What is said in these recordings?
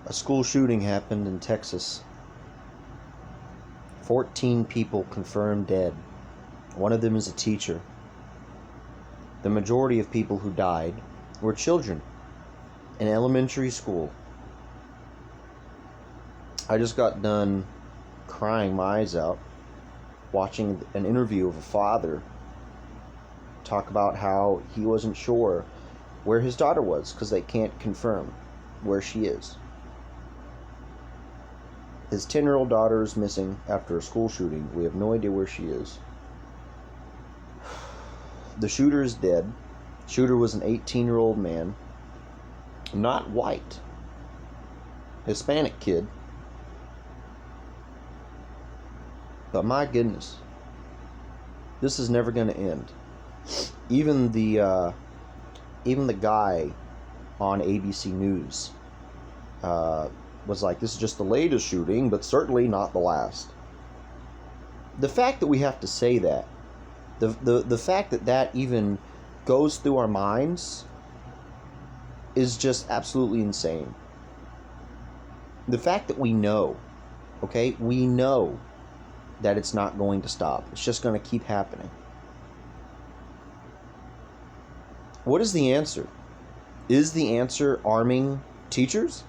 A school shooting happened in Texas. 14 people confirmed dead. One of them is a teacher. The majority of people who died were children in elementary school. I just got done crying my eyes out watching an interview of a father talk about how he wasn't sure where his daughter was because they can't confirm where she is. His 10-year-old daughter is missing after a school shooting. We have no idea where she is. The shooter is dead. Shooter was an 18-year-old man, not white, Hispanic kid. But my goodness, this is never going to end. Even the guy on ABC News was like, this is just the latest shooting, but certainly not the last. The fact that we have to say that, the fact that that even goes through our minds is just absolutely insane. The fact that we know, okay, we know that it's not going to stop. It's just going to keep happening. What is the answer? Is the answer arming teachers?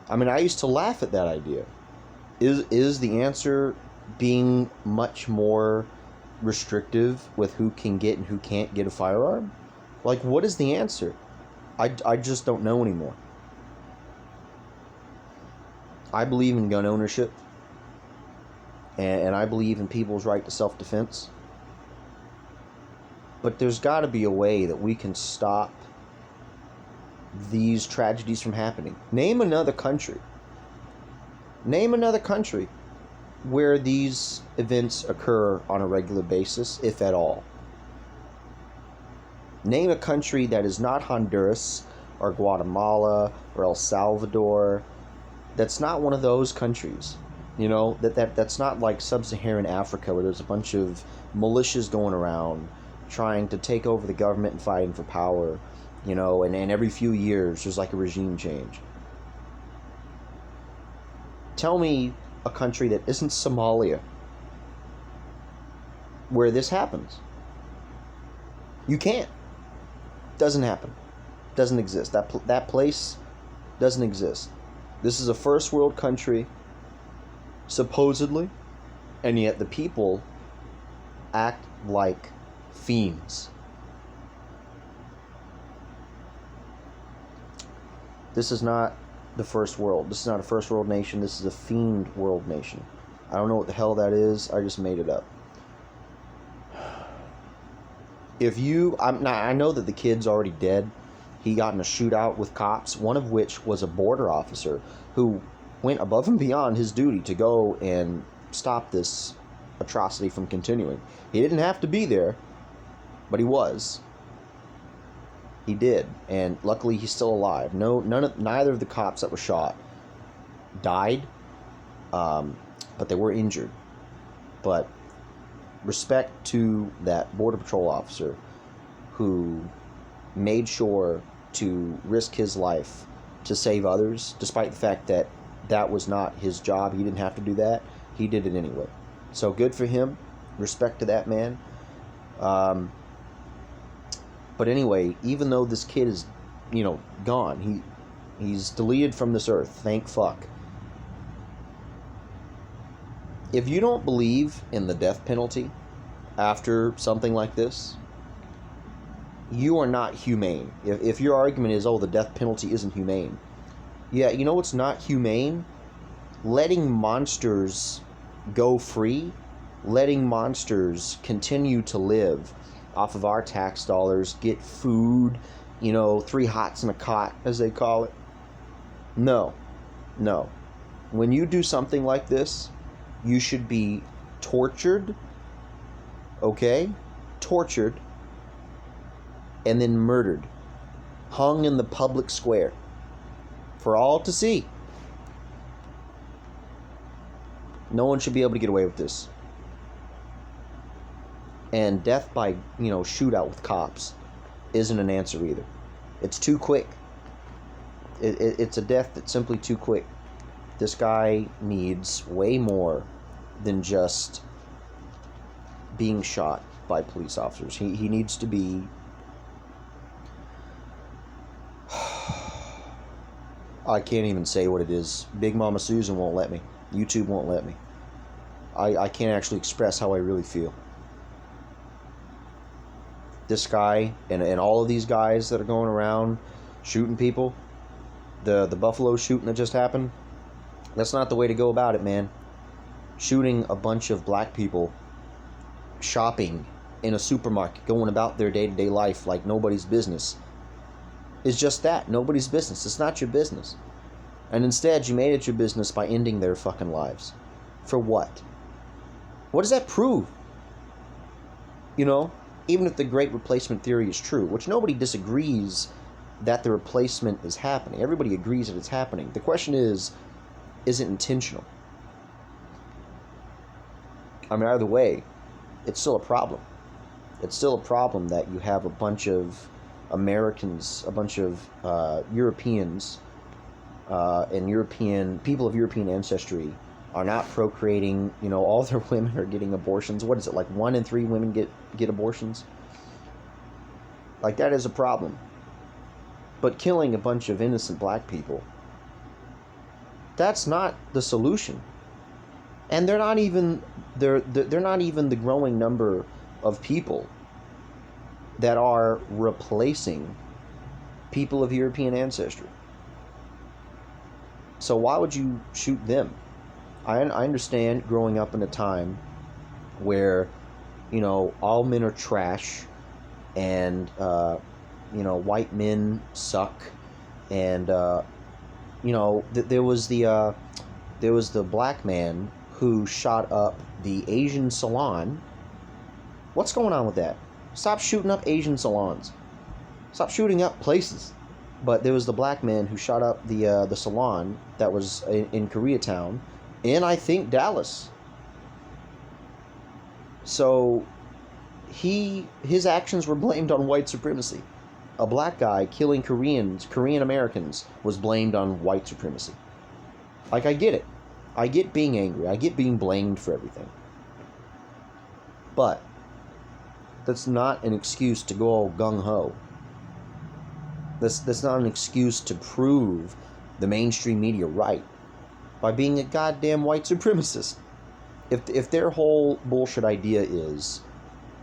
I mean, I used to laugh at that idea. Is the answer being much more restrictive with who can get and who can't get a firearm? Like, what is the answer? I just don't know anymore. I believe in gun ownership, and I believe in people's right to self-defense. But there's got to be a way that we can stop these tragedies from happening. Name another country. Name another country where these events occur on a regular basis, if at all. Name a country that is not Honduras or Guatemala or El Salvador. That's not one of those countries. You know, that's not like sub-Saharan Africa where there's a bunch of militias going around trying to take over the government and fighting for power, you know, and every few years there's like a regime change. Tell me a country that isn't Somalia where this happens. You can't. Doesn't happen. Doesn't exist. That place doesn't exist. This is a first world country, supposedly, and yet the people act like fiends. This is not the first world. This is not a first world nation. This is a fiend world nation. I don't know what the hell that is. I just made it up. I know that the kid's already dead. He got in a shootout with cops, one of which was a border officer who went above and beyond his duty to go and stop this atrocity from continuing. He didn't have to be there, but he was. He did, and luckily he's still alive. Neither of the cops that were shot died, but they were injured. But respect to that Border Patrol officer who made sure to risk his life to save others, despite the fact that that was not his job. He didn't have to do that. He did it anyway. So good for him. Respect to that man. But anyway, even though this kid is, gone, he's deleted from this earth. Thank fuck. If you don't believe in the death penalty after something like this, you are not humane. If your argument is, the death penalty isn't humane. Yeah, you know what's not humane? Letting monsters go free, letting monsters continue to live off of our tax dollars, get food, 3 hots and a cot, as they call it. No. When you do something like this, you should be tortured, okay? Tortured, and then murdered, hung in the public square for all to see. No one should be able to get away with this. And death by, shootout with cops isn't an answer either. It's too quick. It's a death that's simply too quick. This guy needs way more than just being shot by police officers. He needs to be... I can't even say what it is. Big Mama Susan won't let me. YouTube won't let me. I can't actually express how I really feel. This guy and all of these guys that are going around shooting people, the Buffalo shooting that just happened, that's not the way to go about it, man. Shooting a bunch of black people shopping in a supermarket, going about their day-to-day life like nobody's business, is just that, nobody's business. It's not your business. And instead, you made it your business by ending their fucking lives. For what? What does that prove? You know, even if the great replacement theory is true, which nobody disagrees that the replacement is happening. Everybody agrees that it's happening. The question is it intentional? I mean, either way, it's still a problem. It's still a problem that you have a bunch of Americans, a bunch of Europeans, and European people of European ancestry are not procreating. You know, all their women are getting abortions. What is it, like 1 in 3 women get abortions? Like, that is a problem. But killing a bunch of innocent black people, that's not the solution. And they're not even the growing number of people that are replacing people of European ancestry. So why would you shoot them? I understand growing up in a time where, you know, all men are trash, and you know, white men suck, and you know, there was the black man who shot up the Asian salon. What's going on with that? Stop shooting up Asian salons. Stop shooting up places. But there was the black man who shot up the salon that was in Koreatown, in, I think, Dallas. So his actions were blamed on white supremacy. A black guy killing Korean Americans was blamed on white supremacy. Like, I get it. I get being angry. I get being blamed for everything. But that's not an excuse to go all gung-ho. That's not an excuse to prove the mainstream media right by being a goddamn white supremacist. If their whole bullshit idea is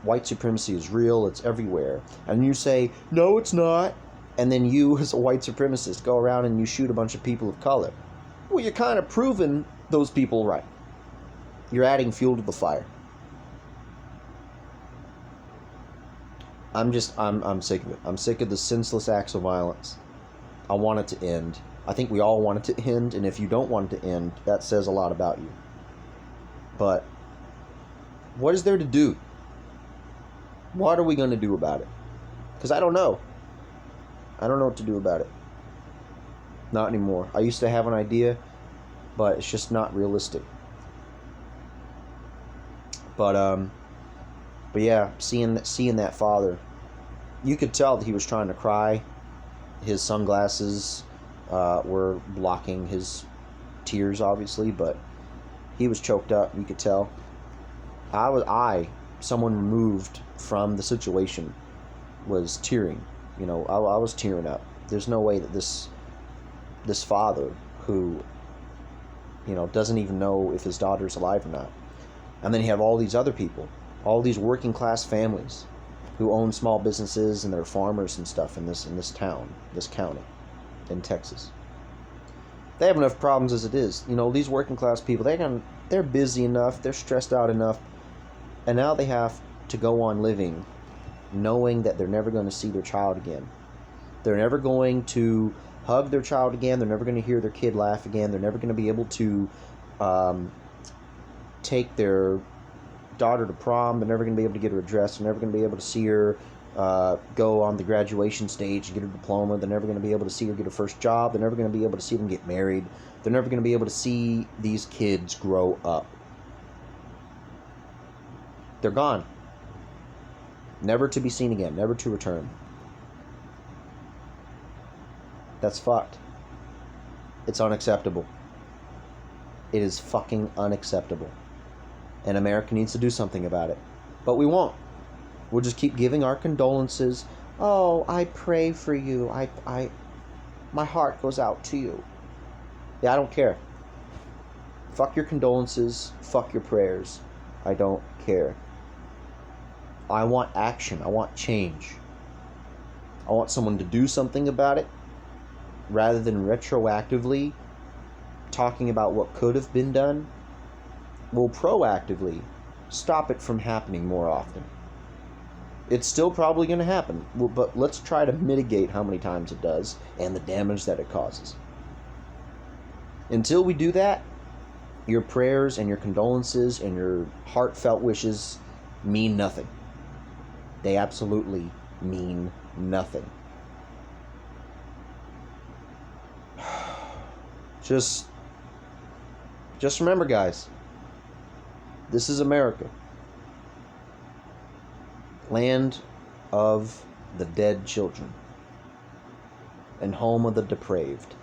white supremacy is real, it's everywhere, and you say, no, it's not, and then you, as a white supremacist, go around and you shoot a bunch of people of color, well, you're kind of proving those people right. You're adding fuel to the fire. I'm sick of it. I'm sick of the senseless acts of violence. I want it to end. I think we all want it to end, and if you don't want it to end, that says a lot about you. But what is there to do? What are we going to do about it? Because I don't know. I don't know what to do about it. Not anymore. I used to have an idea, but it's just not realistic. But yeah, seeing that father, you could tell that he was trying to cry. His sunglasses were blocking his tears, obviously, but he was choked up. You could tell. Someone removed from the situation, was tearing. You know, I was tearing up. There's no way that this father, who, you know, doesn't even know if his daughter's alive or not, and then you have all these other people, all these working class families who own small businesses and they're farmers and stuff in this town, this county in Texas. They have enough problems as it is. You know, these working class people, they're busy enough, they're stressed out enough, and now they have to go on living knowing that they're never going to see their child again. They're never going to hug their child again. They're never going to hear their kid laugh again. They're never going to be able to take their daughter to prom. They're never going to be able to get her a dress. They're never going to be able to see her go on the graduation stage and get her diploma. They're never going to be able to see her get her first job. They're never going to be able to see them get married. They're never going to be able to see these kids grow up. They're gone. Never to be seen again. Never to return. That's fucked. It's unacceptable. It is fucking unacceptable. And America needs to do something about it. But we won't. We'll just keep giving our condolences. Oh, I pray for you. My heart goes out to you. Yeah, I don't care. Fuck your condolences. Fuck your prayers. I don't care. I want action. I want change. I want someone to do something about it rather than retroactively talking about what could have been done. We'll proactively stop it from happening more often. It's still probably going to happen, but let's try to mitigate how many times it does and the damage that it causes. Until we do that, your prayers and your condolences and your heartfelt wishes mean nothing. They absolutely mean nothing. Just remember, guys, this is America. Land of the dead children and home of the depraved.